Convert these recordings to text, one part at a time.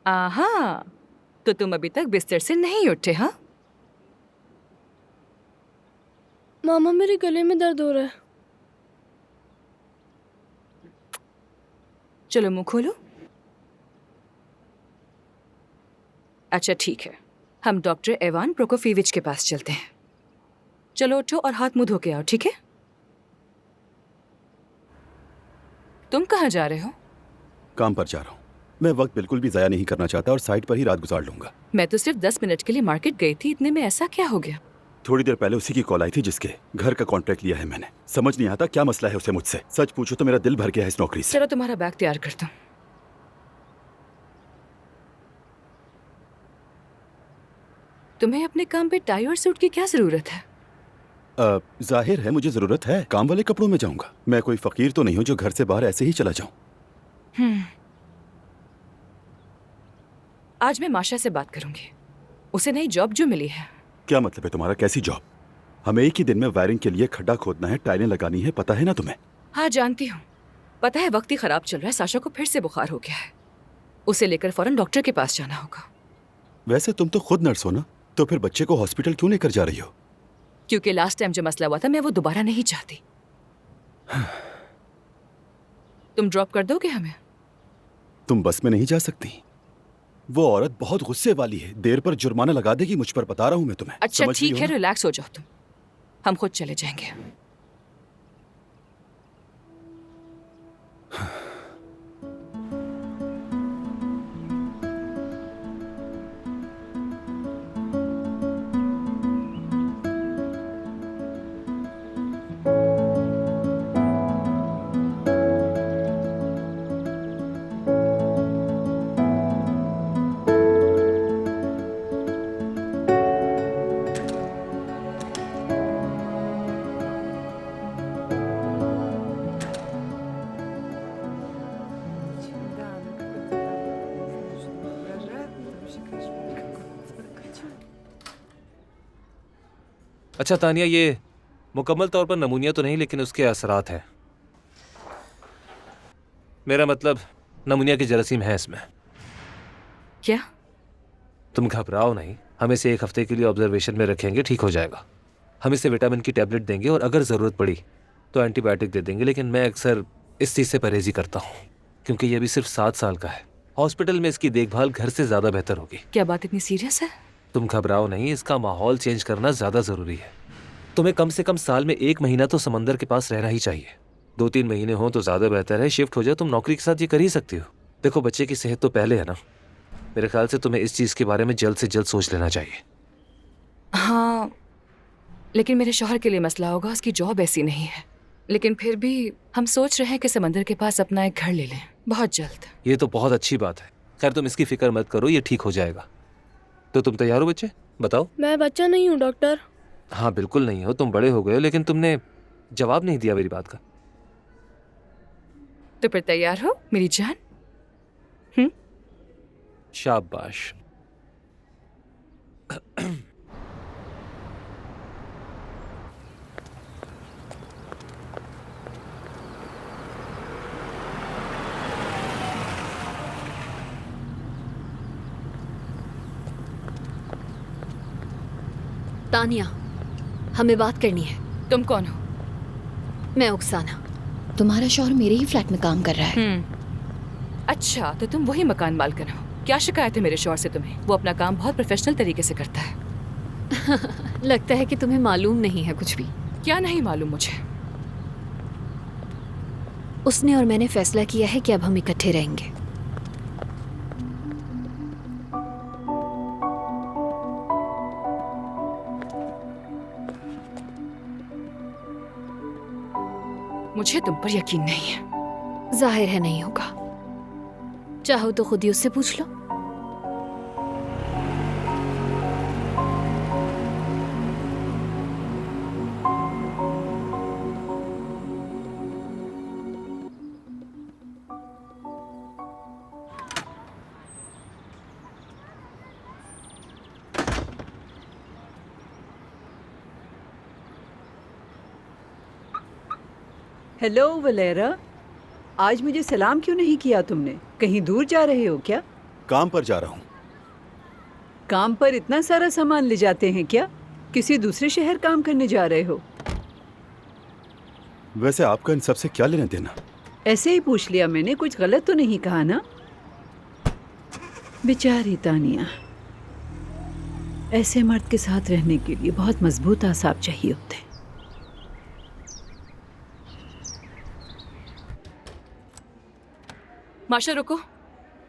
आहा, तो तुम अभी तक बिस्तर से नहीं उठे? हाँ, मामा मेरे गले में दर्द हो रहा है। चलो मुंह खोलो। अच्छा ठीक है, हम डॉक्टर एवान प्रोकोफीविच के पास चलते हैं। चलो उठो और हाथ मुंह धो के आओ, ठीक है? तुम कहाँ जा रहे हो? काम पर जा रहा हूँ। मैं वक्त बिल्कुल भी ज़ाया नहीं करना चाहता और साइट पर ही रात गुजार लूंगा। मैं तो सिर्फ 10 मिनट के लिए मार्केट गई थी, इतने में ऐसा क्या हो गया? थोड़ी देर पहले उसी की कॉल आई थी जिसके घर का कॉन्ट्रैक्ट लिया है मैंने। समझ नहीं आता क्या मसला है उसे मुझसे। सच पूछो तो मेरा दिल भर गया है इस नौकरी से। चलो तुम्हारा बैग तैयार करता हूँ। तुम्हें अपने काम पे टाई और सूट की क्या जरूरत है? जाहिर है मुझे जरूरत है। काम वाले कपड़ों में जाऊंगा। मैं कोई फकीर तो नहीं हूँ जो घर से बाहर ऐसे ही चला जाऊं। आज मैं माशा से बात करूंगी। उसे नई जॉब जो मिली है। क्या मतलब है तुम्हारा? कैसी जॉब? हमें एक ही दिन में वायरिंग के लिए खड्डा खोदना है, टाइलें लगानी है, पता है ना तुम्हें? हाँ जानती हूँ। पता है वक्त ही खराब चल रहा है, साशा को फिर से बुखार हो गया है। उसे लेकर फौरन डॉक्टर के पास जाना होगा। वैसे तुम तो खुद नर्स हो ना, तो फिर बच्चे को हॉस्पिटल क्यों लेकर जा रही हो? क्योंकि लास्ट टाइम जो मसला हुआ था मैं वो दोबारा नहीं चाहती। तुम ड्रॉप कर दोगे हमें? तुम बस में नहीं जा सकती। वो औरत बहुत गुस्से वाली है, देर पर जुर्माना लगा देगी मुझ पर, बता रहा हूं मैं तुम्हें। अच्छा समझ रही ठीक हो है, ना? रिलैक्स हो जाओ तुम। हम खुद चले जाएंगे। Да, она какой-то там, не знаю, что она угрожает, но это вообще кошмар какой-то. अच्छा तानिया, ये मुकम्मल तौर पर नमूनिया तो नहीं, लेकिन उसके असरात हैं। मेरा मतलब नमूनिया की जरासीम है इसमें। क्या? तुम घबराओ नहीं, हम इसे 1 हफ्ते के लिए ऑब्जर्वेशन में रखेंगे, ठीक हो जाएगा। हम इसे विटामिन की टैबलेट देंगे और अगर ज़रूरत पड़ी तो एंटीबायोटिक दे देंगे, लेकिन मैं अक्सर इस चीज़ से परहेज़ी करता हूँ क्योंकि ये अभी सिर्फ 7 साल का है। हॉस्पिटल में इसकी देखभाल घर से ज़्यादा बेहतर होगी। क्या बात इतनी सीरियस है? तुम घबराओ नहीं, इसका माहौल चेंज करना ज़्यादा ज़रूरी है। तुम्हें कम से कम साल में 1 महीना तो समंदर के पास रहना ही चाहिए। 2-3 महीने हो तो ज़्यादा बेहतर है। शिफ्ट हो जाए, तुम नौकरी के साथ ये कर ही सकती हो। देखो, बच्चे की सेहत तो पहले है ना। मेरे ख्याल से तुम्हें इस चीज़ के बारे में जल्द से जल्द सोच लेना चाहिए। हाँ, लेकिन मेरे शौहर के लिए मसला होगा, उसकी जॉब ऐसी नहीं है। लेकिन फिर भी हम सोच रहे हैं कि समंदर के पास अपना एक घर ले लें, बहुत जल्द। ये तो बहुत अच्छी बात है। खैर तुम इसकी फिक्र मत करो, ये ठीक हो जाएगा। तो तुम तैयार हो बच्चे? बताओ। मैं बच्चा नहीं हूँ डॉक्टर। हाँ बिल्कुल नहीं हो, तुम बड़े हो गए हो, लेकिन तुमने जवाब नहीं दिया मेरी बात का। तो फिर तैयार हो मेरी जान? शाबाश। तानिया, हमें बात करनी है। तुम कौन हो? मैं ओक्साना। तुम्हारा शौहर मेरे ही फ्लैट में काम कर रहा है। अच्छा, तो तुम वही मकान मालकिन हो। क्या शिकायत है मेरे शौहर से तुम्हें? वो अपना काम बहुत प्रोफेशनल तरीके से करता है। लगता है कि तुम्हें मालूम नहीं है कुछ भी। क्या नहीं मालूम मुझे? उसने और मैंने फैसला किया है कि अब हम इकट्ठे रहेंगे। मुझे तुम पर यकीन नहीं है। जाहिर है नहीं होगा। चाहो तो खुद ही उससे पूछ लो। हेलो वलेरा, आज मुझे सलाम क्यों नहीं किया तुमने? कहीं दूर जा रहे हो क्या? काम पर जा रहा हूँ। काम पर इतना सारा सामान ले जाते हैं क्या? किसी दूसरे शहर काम करने जा रहे हो? वैसे आपका इन सब से क्या लेना देना? ऐसे ही पूछ लिया मैंने, कुछ गलत तो नहीं कहा ना? बेचारी तानिया, ऐसे मर्द के साथ रहने के लिए बहुत मजबूत आसाब चाहिए होते हैं। माशा रुको,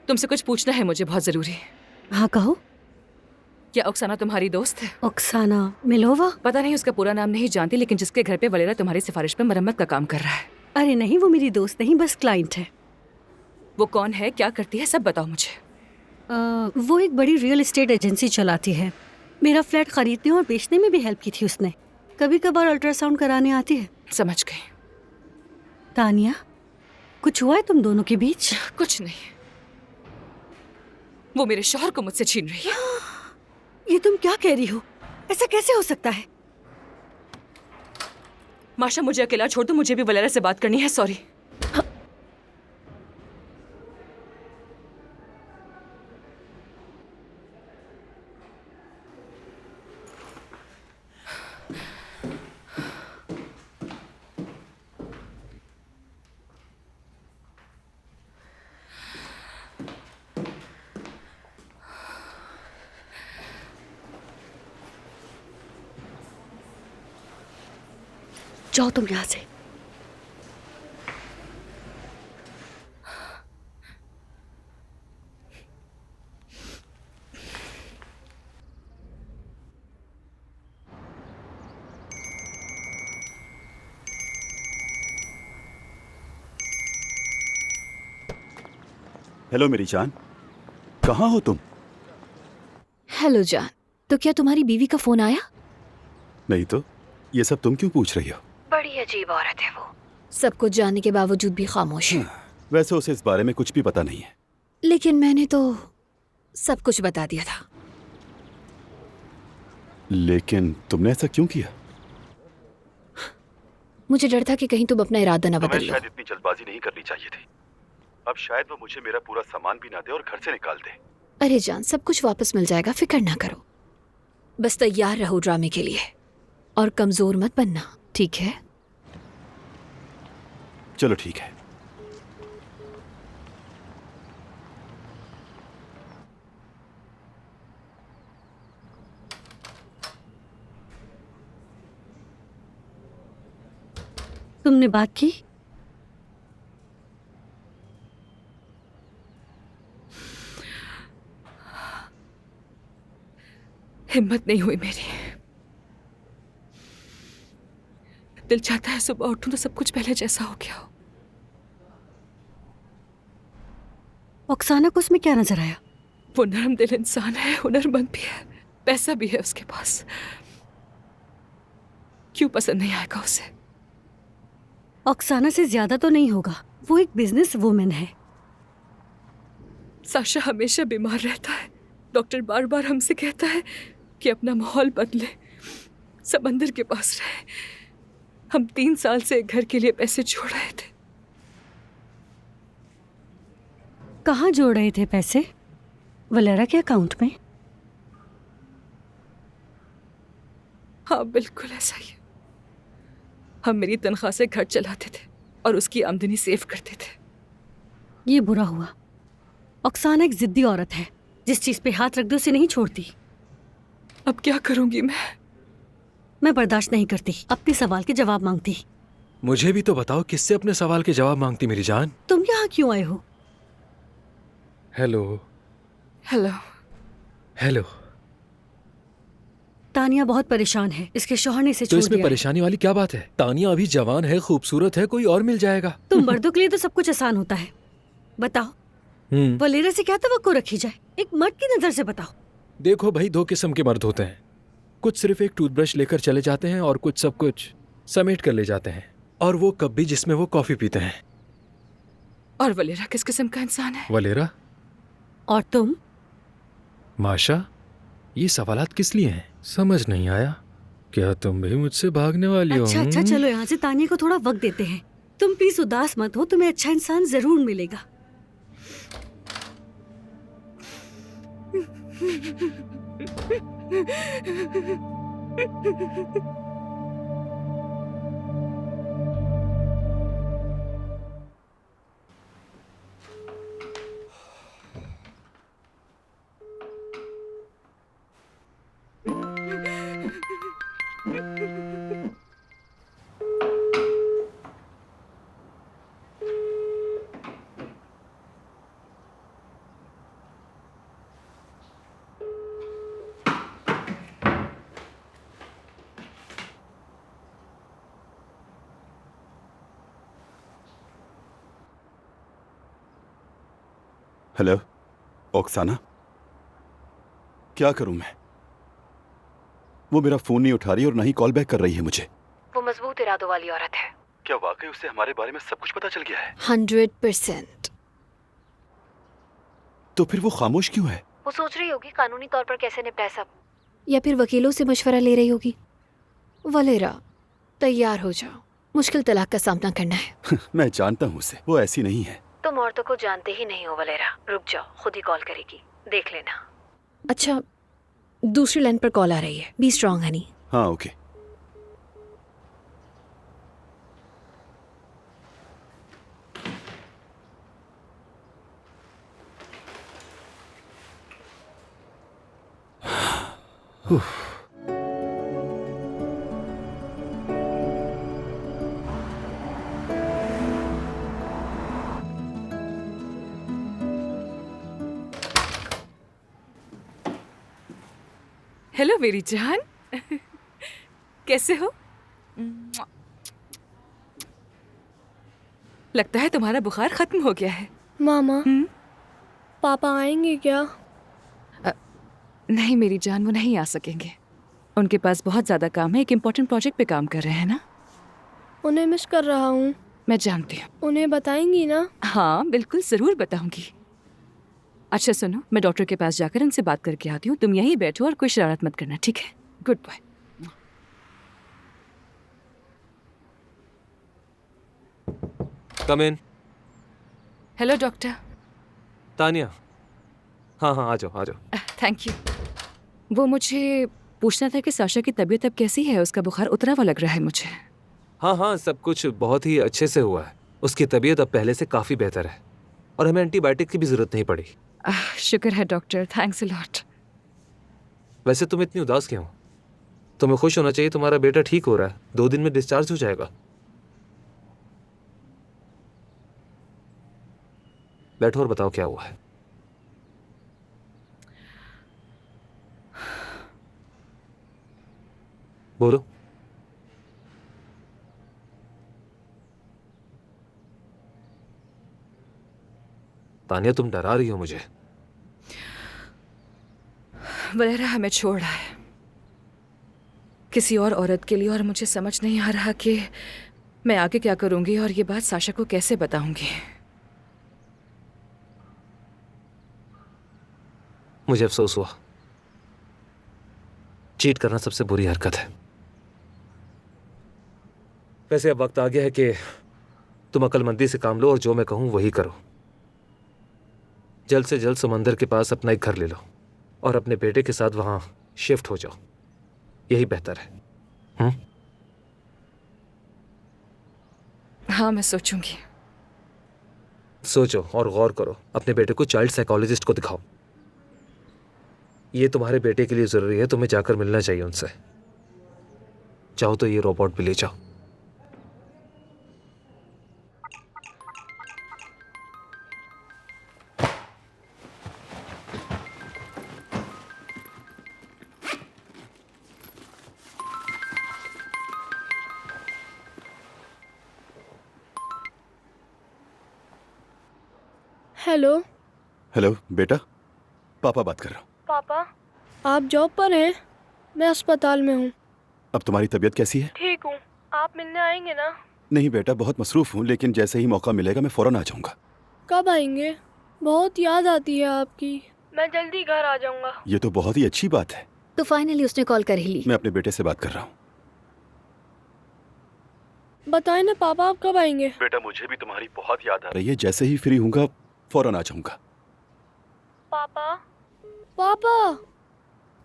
तुमसे कुछ पूछना है मुझे, बहुत जरूरी। हाँ कहो। क्या ओक्साना तुम्हारी दोस्त है? ओक्साना मिलोवा? पता नहीं, उसका पूरा नाम नहीं जानती, लेकिन जिसके घर पे वलेरा तुम्हारी सिफारिश पे मरम्मत का काम कर रहा है। अरे नहीं, वो मेरी दोस्त नहीं, बस क्लाइंट है। वो कौन है, क्या करती है, सब बताओ मुझे। वो एक बड़ी रियल एस्टेट एजेंसी चलाती है। मेरा फ्लैट खरीदने और बेचने में भी हेल्प की थी उसने। कभी कभार अल्ट्रासाउंड कराने आती है। समझ गई। तानिया, कुछ हुआ है तुम दोनों के बीच? कुछ नहीं, वो मेरे शौहर को मुझसे छीन रही है। ये तुम क्या कह रही हो? ऐसा कैसे हो सकता है? माशा, मुझे अकेला छोड़ दो, मुझे भी वलेरा से बात करनी है। सॉरी। जाओ तुम यहाँ से। हेलो मेरी जान, कहाँ हो तुम? हेलो जान, तो क्या तुम्हारी बीवी का फोन आया? नहीं तो ये सब तुम क्यों पूछ रही हो? बड़ी अजीब औरत है वो, सब कुछ जानने के बावजूद भी खामोश है। वैसे उसे इस बारे में कुछ भी पता नहीं है। लेकिन मैंने तो सब कुछ बता दिया था। लेकिन तुमने ऐसा क्यों किया? मुझे डर था कि कहीं तुम अपना इरादा न बदल लो। शायद इतनी जल्दबाजी नहीं करनी चाहिए थी। अब शायद वो मुझे मेरा पूरा सामान भी ना दे और घर से निकाल दे। अरे जान, सब कुछ वापस मिल जाएगा, फिक्र ना करो। बस तैयार रहो ड्रामे के लिए और कमजोर मत बनना, ठीक है? चलो ठीक है। तुमने बात की? हिम्मत नहीं हुई मेरी। दिल चाहता है सुबह उठूं तो सब कुछ पहले जैसा हो गया हो। ओक्साना को उसमें क्या नजर आया? वो नरम दिल इंसान है, हुनरमंद भी है, पैसा भी है उसके पास। क्यों पसंद नहीं आएगा उसे? ओक्साना से ज्यादा तो नहीं होगा, वो एक बिजनेस वुमेन है। साशा हमेशा बीमार रहता है। डॉक्टर बार बार हमसे कहता है कि अपना माहौल बदले, समंदर के पास रहे। हम 3 साल से एक घर के लिए पैसे जोड़ रहे थे। कहाँ जोड़ रहे थे पैसे? वलेरा के अकाउंट में? हाँ बिल्कुल ऐसा ही है। हम मेरी तनख्वाह से घर चलाते थे और उसकी आमदनी सेव करते थे। ये बुरा हुआ। ओक्साना एक जिद्दी औरत है, जिस चीज पे हाथ रख दो उसे नहीं छोड़ती। अब क्या करूंगी मैं? मैं बर्दाश्त नहीं करती, अपने सवाल के जवाब मांगती। मुझे भी तो बताओ, किससे अपने सवाल के जवाब मांगती मेरी जान? तुम यहाँ क्यों आए हो? Hello hello. हेलो। तानिया बहुत परेशान है, इसके शौहर ने इसे तो छोड़ इसमें दिया है। परेशानी वाली क्या बात है? तानिया अभी जवान है, खूबसूरत है, कोई और मिल जाएगा। तुम मर्दों के लिए तो सब कुछ आसान होता है। बताओ, वलेरा से क्या तवक्को रखी जाए? एक मर्द की नजर से बताओ। देखो भाई, दो किस्म के मर्द होते हैं। कुछ सिर्फ एक टूथब्रश लेकर चले जाते हैं और कुछ सब कुछ समेट कर ले जाते हैं, और वो कप भी जिसमें वो कॉफी पीते हैं। और वलेरा किस किस्म का इंसान है? वलेरा? और तुम? माशा, ये सवालात किस लिए हैं? समझ नहीं आया। क्या तुम भी मुझसे भागने वाली हो? अच्छा, चलो यहाँ से तानिया को थोड़ा वक्त देते हैं। तुम प्लीज उदास मत हो, तुम्हें अच्छा इंसान जरूर मिलेगा। हेलो ओक्साना, क्या करूं मैं? वो मेरा फोन नहीं उठा रही और ना ही कॉल बैक कर रही है मुझे। वो मजबूत इरादों वाली औरत है। क्या वाकई उसे हमारे बारे में सब कुछ पता चल गया है? 100%। तो फिर वो खामोश क्यों है? वो सोच रही होगी कानूनी तौर पर कैसे निपटाए सब, या फिर वकीलों से मशवरा ले रही होगी। वलेरा, तैयार हो जाओ, मुश्किल तलाक का सामना करना है। मैं जानता हूँ उसे, वो ऐसी नहीं है। तुम औरतों को जानते ही नहीं हो वलेरा। रुक जाओ, खुद ही कॉल करेगी, देख लेना। अच्छा, दूसरी लाइन पर कॉल आ रही है। B strong Honey. हाँ ओके। हेलो मेरी जान। कैसे हो? लगता है तुम्हारा बुखार खत्म हो गया है। मामा, पापा आएंगे क्या? नहीं मेरी जान, वो नहीं आ सकेंगे। उनके पास बहुत ज्यादा काम है, एक इम्पोर्टेंट प्रोजेक्ट पे काम कर रहे हैं ना। उन्हें मिस कर रहा हूँ। मैं जानती हूँ। उन्हें बताएंगी ना? हाँ बिल्कुल, जरूर बताऊंगी। अच्छा सुनो, मैं डॉक्टर के पास जाकर उनसे बात करके आती हूँ। तुम यहीं बैठो और कोई शरारत मत करना, ठीक है? Good bye. Come in. Hello doctor. Tania, हाँ हाँ, आ जाओ आ जाओ। Thank you. वो मुझे पूछना था कि साशा की तबीयत अब कैसी है? उसका बुखार उतरा हुआ लग रहा है मुझे। हाँ हाँ, सब कुछ बहुत ही अच्छे से हुआ है। उसकी तबीयत अब पहले से काफ़ी बेहतर है और हमें एंटीबायोटिक की भी ज़रूरत नहीं पड़ी। शुक्र है डॉक्टर, थैंक्स अ लॉट। वैसे तुम इतनी उदास क्यों? तुम्हें खुश होना चाहिए, तुम्हारा बेटा ठीक हो रहा है, 2 दिन में डिस्चार्ज हो जाएगा। बैठो और बताओ क्या हुआ है। बोलो। तानिया, तुम डरा रही हो मुझे। वलेरा हमें छोड़ रहा है किसी और औरत के लिए, और मुझे समझ नहीं आ रहा कि मैं आगे क्या करूंगी और ये बात साशा को कैसे बताऊंगी। मुझे अफसोस हुआ। चीट करना सबसे बुरी हरकत है। वैसे अब वक्त आ गया है कि तुम अक्लमंदी से काम लो और जो मैं कहूं वही करो। जल्द से जल्द समंदर के पास अपना एक घर ले लो और अपने बेटे के साथ वहां शिफ्ट हो जाओ। यही बेहतर है। हाँ मैं सोचूंगी। सोचो और गौर करो। अपने बेटे को चाइल्ड साइकोलॉजिस्ट को दिखाओ। ये तुम्हारे बेटे के लिए जरूरी है, तुम्हें जाकर मिलना चाहिए उनसे। चाहो तो ये रोबोट भी ले जाओ। हेलो हेलो बेटा, पापा बात कर रहा हूँ। पापा, आप जॉब पर हैं? मैं अस्पताल में हूँ। अब तुम्हारी तबीयत कैसी है? ठीक हूँ। आप मिलने आएंगे ना? नहीं बेटा, बहुत मसरूफ हूँ, लेकिन जैसे ही मौका मिलेगा मैं फौरन आ जाऊंगा। कब आएंगे? बहुत याद आती है आपकी। मैं जल्दी घर आ जाऊंगा। ये तो बहुत ही अच्छी बात है। तो फाइनली उसने कॉल कर ही ली। मैं अपने बेटे से बात कर रहा हूँ। बताए ना पापा, आप कब आएंगे? बेटा, मुझे भी तुम्हारी बहुत याद आ रही है। जैसे ही फ्री होऊंगा फौरन आ जाऊंगा। पापा, पापा।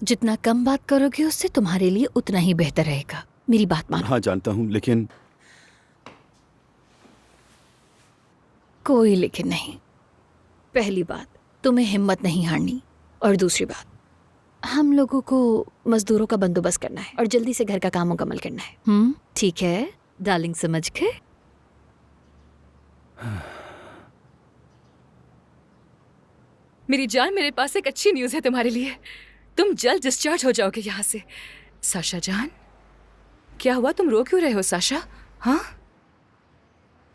जितना कम बात करोगे उससे तुम्हारे लिए उतना ही बेहतर रहेगा। मेरी बात मानो। हाँ जानता हूँ, लेकिन कोई लेकिन नहीं। पहली बात, तुम्हें हिम्मत नहीं हारनी, और दूसरी बात, हम लोगों को मजदूरों का बंदोबस्त करना है और जल्दी से घर का काम मुकम्मल करना है। ठीक है डार्लिंग, समझ गए? मेरी जान, मेरे पास एक अच्छी न्यूज़ है तुम्हारे लिए। तुम जल्द डिस्चार्ज हो जाओगे यहाँ से। साशा जान, क्या हुआ? तुम रो क्यों रहे हो साशा? हाँ,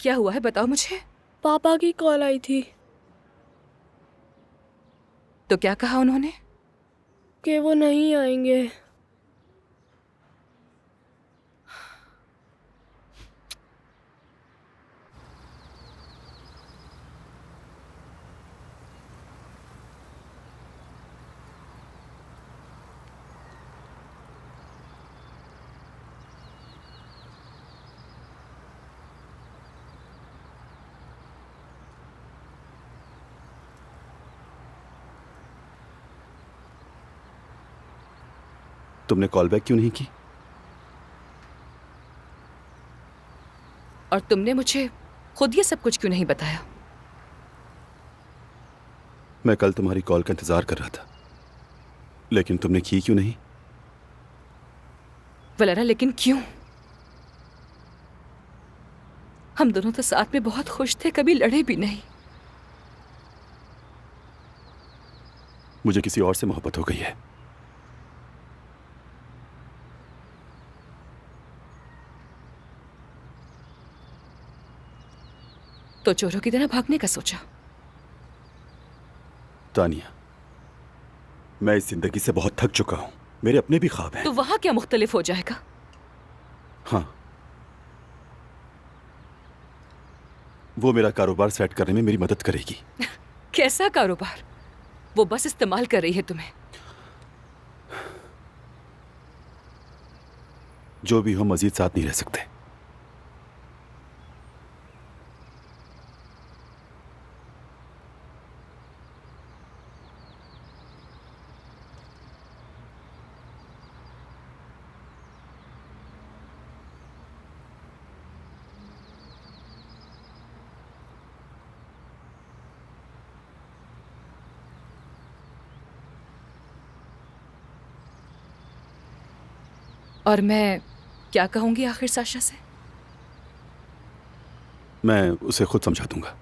क्या हुआ है, बताओ मुझे। पापा की कॉल आई थी तो क्या कहा उन्होंने? कि वो नहीं आएंगे। तुमने कॉल बैक क्यों नहीं की? और तुमने मुझे खुद ये सब कुछ क्यों नहीं बताया? मैं कल तुम्हारी कॉल का इंतजार कर रहा था, लेकिन तुमने की क्यों नहीं? वलेरा, लेकिन क्यों? हम दोनों तो साथ में बहुत खुश थे, कभी लड़े भी नहीं। मुझे किसी और से मोहब्बत हो गई है। तो चोरों की तरह भागने का सोचा? तानिया, मैं इस जिंदगी से बहुत थक चुका हूं। मेरे अपने भी ख्वाब हैं। तो वहां क्या मुख्तलिफ हो जाएगा? हाँ, वो मेरा कारोबार सेट करने में मेरी मदद करेगी। कैसा कारोबार? वो बस इस्तेमाल कर रही है तुम्हें। जो भी हो, मजीद साथ नहीं रह सकते। और मैं क्या कहूंगी आखिर साशा से? मैं उसे खुद समझा दूंगा।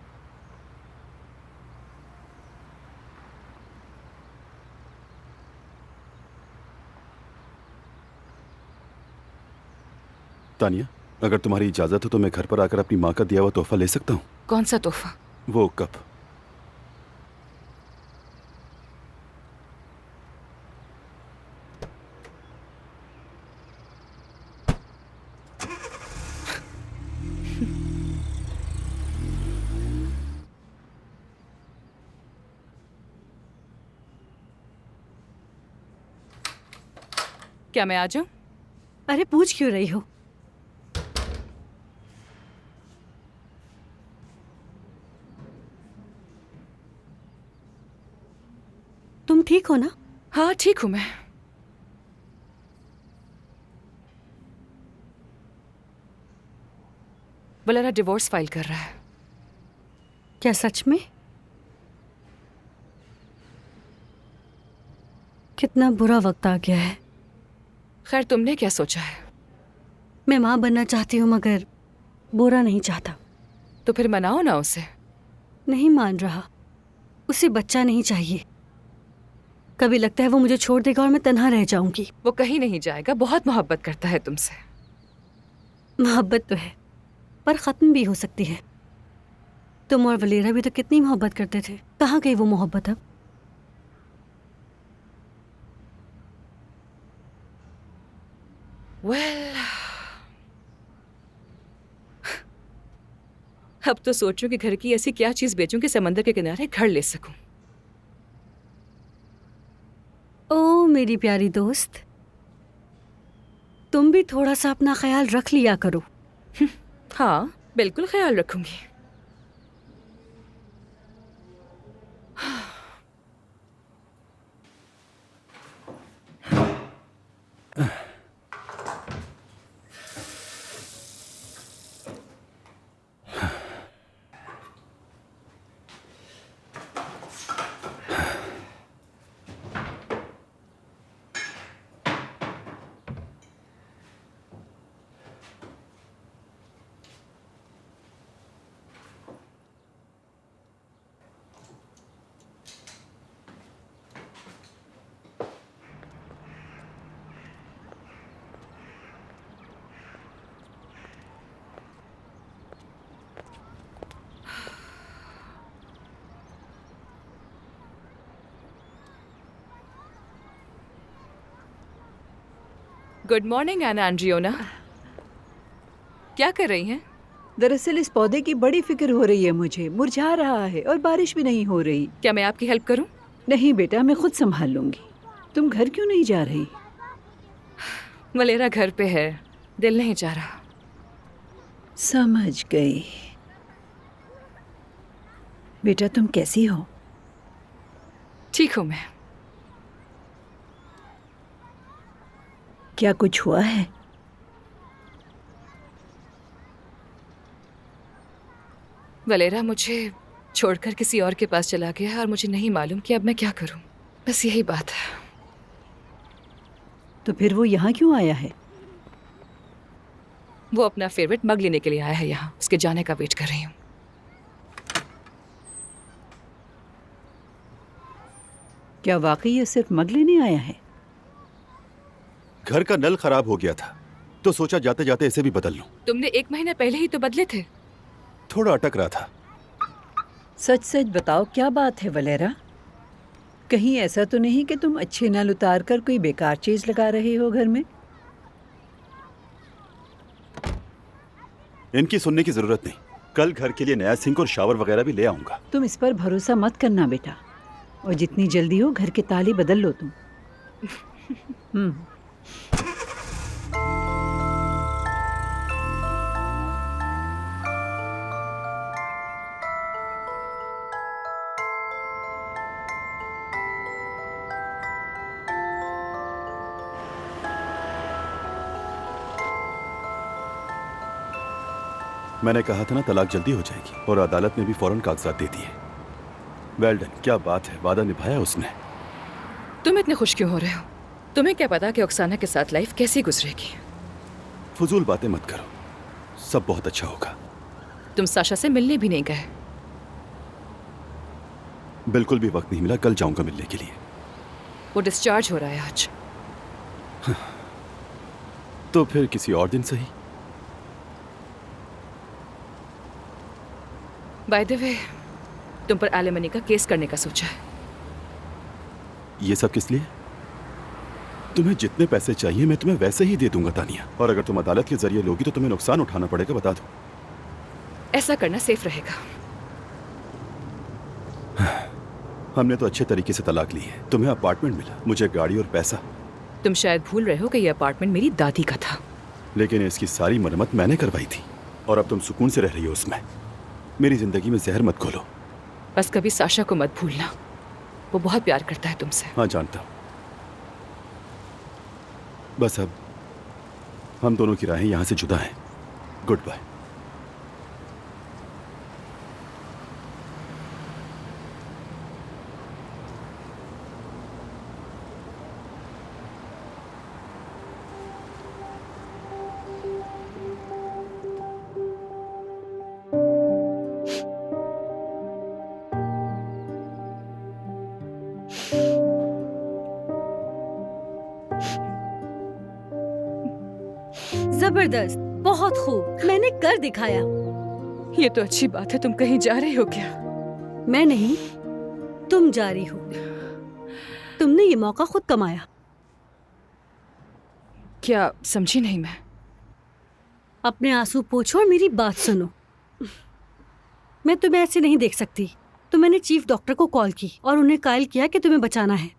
तानिया, अगर तुम्हारी इजाजत हो तो मैं घर पर आकर अपनी माँ का दिया हुआ तोहफा ले सकता हूँ? कौन सा तोहफा? वो कप। क्या मैं आ जाऊं? अरे पूछ क्यों रही हो? तुम ठीक हो ना? हाँ ठीक हूं मैं। वलेरा डिवोर्स फाइल कर रहा है। क्या सच में? कितना बुरा वक्त आ गया है। खैर, तुमने क्या सोचा है? मैं माँ बनना चाहती हूँ, मगर बुरा नहीं चाहता। तो फिर मनाओ ना उसे। नहीं मान रहा। उसे बच्चा नहीं चाहिए। कभी लगता है वो मुझे छोड़ देगा और मैं तन्हा रह जाऊंगी। वो कहीं नहीं जाएगा, बहुत मोहब्बत करता है तुमसे। मोहब्बत तो है, पर ख़त्म भी हो सकती है। तुम और वलेरा भी तो कितनी मोहब्बत करते थे, कहाँ गई वो मोहब्बत अब? वेल, अब तो सोचूं कि घर की ऐसी क्या चीज बेचूं कि समंदर के किनारे घर ले सकूं। ओ मेरी प्यारी दोस्त, तुम भी थोड़ा सा अपना ख्याल रख लिया करो। हाँ, बिल्कुल ख्याल रखूंगी। गुड मॉर्निंग एना एंड्रियोना। क्या कर रही हैं? दरअसल इस पौधे की बड़ी फिक्र हो रही है मुझे, मुरझा रहा है और बारिश भी नहीं हो रही। क्या मैं आपकी हेल्प करूं? नहीं बेटा, मैं खुद संभाल लूंगी। तुम घर क्यों नहीं जा रही? वलेरा घर पे है, दिल नहीं चाह रहा। समझ गई। बेटा तुम कैसी हो? ठीक हूं मैं। क्या कुछ हुआ है? वलेरा मुझे छोड़कर किसी और के पास चला गया है और मुझे नहीं मालूम कि अब मैं क्या करूं। बस यही बात है। तो फिर वो यहाँ क्यों आया है? वो अपना फेवरेट मग लेने के लिए आया है यहाँ। उसके जाने का वेट कर रही हूँ। क्या वाकई ये सिर्फ मग लेने आया है? घर का नल खराब हो गया था तो सोचा जाते जाते इसे भी बदल लूं। तुमने 1 महीना पहले ही तो बदले थे। थोड़ा अटक रहा था। सच सच बताओ, क्या बात है वलेरा? कहीं ऐसा तो नहीं कि तुम अच्छे नल उतार कर कोई बेकार चीज लगा रहे हो घर में? इनकी सुनने की जरूरत नहीं। कल घर के लिए नया सिंक और शावर वगैरह भी ले आऊंगा। तुम इस पर भरोसा मत करना बेटा, और जितनी जल्दी हो घर के ताले बदल लो तुम। मैंने कहा था ना, तलाक जल्दी हो जाएगी और अदालत ने भी फौरन कागजात दे दिए। वेल डन, क्या बात है, वादा निभाया उसने। तुम इतने खुश क्यों हो रहे हो? तुम्हें क्या पता कि ओक्साना के साथ लाइफ कैसी गुजरेगी? फजूल बातें मत करो, सब बहुत अच्छा होगा। तुम साशा से मिलने भी नहीं गए। बिल्कुल भी वक्त नहीं मिला, कल जाऊंगा मिलने के लिए। वो डिस्चार्ज हो रहा है आज। तो फिर किसी और दिन सही। बाय द वे, तुम पर एलिमनी का केस करने का सोचा है। ये सब किस लिए? तुम्हें जितने पैसे चाहिए मैं तुम्हें वैसे ही दे दूंगा तानिया, और अगर तुम अदालत के जरिए लोगी तो तुम्हें नुकसान उठाना पड़ेगा, बता दो। ऐसा करना सेफ रहेगा। हमने तो अच्छे तरीके से तलाक ली है। तुम्हें अपार्टमेंट मिला, मुझे गाड़ी और पैसा। तुम शायद भूल रहे हो कि यह अपार्टमेंट मेरी दादी का था। लेकिन इसकी सारी मरम्मत मैंने करवाई थी, और अब तुम सुकून से रह रही हो उसमें। मेरी जिंदगी में जहर मत घोलो। बस कभी साशा को मत भूलना, वो बहुत प्यार करता है तुमसे। हाँ जानता हूं। बस अब हम दोनों की राहें यहां से जुदा हैं। Goodbye. जबरदस्त, बहुत खूब, मैंने कर दिखाया। ये तो अच्छी बात है, तुम कहीं जा रही हो क्या? मैं नहीं, तुम जा रही हो। तुमने ये मौका खुद कमाया। क्या समझी नहीं मैं? अपने आंसू पोंछो और मेरी बात सुनो। मैं तुम्हें ऐसे नहीं देख सकती। तो मैंने चीफ डॉक्टर को कॉल की और उन्हें कायल किया कि तुम्हें बचाना है।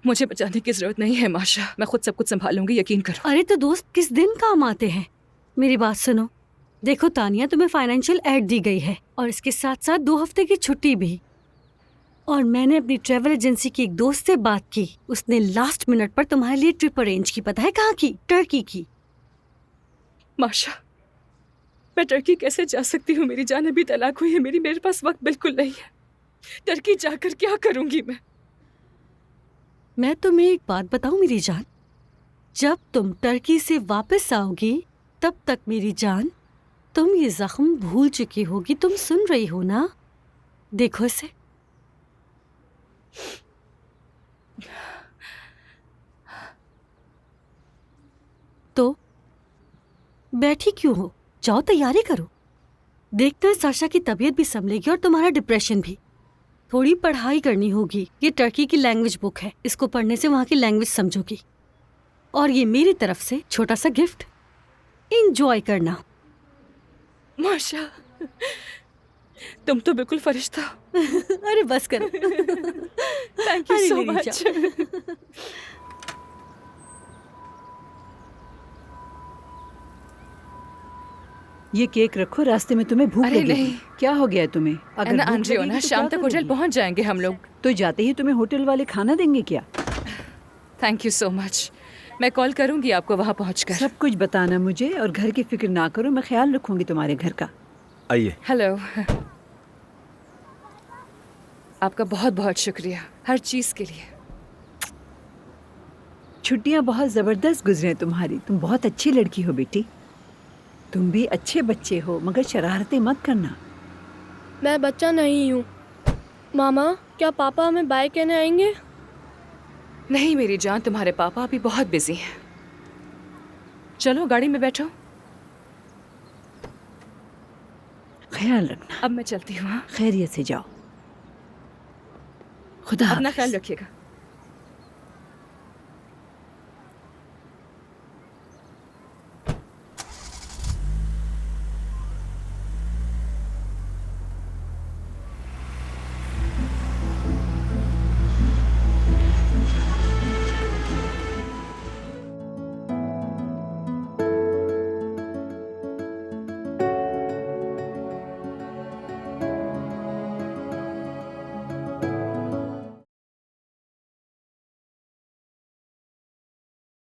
मुझे बचाने की जरूरत नहीं है माशा, मैं खुद सब कुछ संभालूंगी, यकीन करो। अरे तो दोस्त किस दिन काम आते हैं। मेरी बात सुनो, देखो तानिया, तुम्हें फाइनेंशियल एड दी गई है और इसके साथ साथ 2 हफ्ते की छुट्टी भी। और मैंने अपनी ट्रैवल एजेंसी की एक दोस्त से बात की, उसने लास्ट मिनट पर तुम्हारे लिए ट्रिप अरेंज की। पता है कहाँ की? टर्की की। माशा, मैं टर्की कैसे जा सकती हूँ? मेरी जान अभी तलाक हुई है, मेरे पास वक्त बिल्कुल नहीं है। टर्की जाकर क्या करूंगी मैं तुम्हें एक बात बताऊं मेरी जान, जब तुम टर्की से वापस आओगी तब तक मेरी जान तुम ये जख्म भूल चुकी होगी। तुम सुन रही हो ना? देखो इसे। तो बैठी क्यों हो? जाओ तैयारी करो। देखते हैं साशा की तबीयत भी संभलेगी और तुम्हारा डिप्रेशन भी। थोड़ी पढ़ाई करनी होगी। ये टर्की की लैंग्वेज बुक है, इसको पढ़ने से वहाँ की लैंग्वेज समझोगी। और ये मेरी तरफ से छोटा सा गिफ्ट, एंजॉय करना। माशा, तुम तो बिल्कुल फरिश्ता हो। अरे बस करो। Thank you so much. ये केक रखो, रास्ते में तुम्हें भूख अरे लगेगी। नहीं। क्या हो गया तुम्हें? अगर एना भूख आंद्रियोना, लगेगी तो शाम क्या तक होटल करोगी? पहुंच जाएंगे हम लोग। तो जाते ही तुम्हें होटल वाले खाना देंगे क्या? Thank you so much. मैं कॉल करूंगी आपको वहां पहुंचकर। सब कुछ बताना मुझे, और घर की फिक्र ना करो, मैं ख्याल रखूंगी तुम्हारे घर का। आइए। हेलो। आपका बहुत बहुत शुक्रिया हर चीज के लिए। छुट्टियां बहुत जबरदस्त गुजरे तुम्हारी। तुम बहुत अच्छी लड़की हो बेटी। तुम भी अच्छे बच्चे हो, मगर शरारतें मत करना। मैं बच्चा नहीं हूँ। मामा, क्या पापा हमें बाय कहने आएंगे? नहीं मेरी जान, तुम्हारे पापा अभी बहुत बिजी हैं। चलो गाड़ी में बैठो। ख्याल रखना। अब मैं चलती हूँ। हाँ? खैरियत से जाओ। खुदा अपना हाफिज। ख्याल रखिएगा।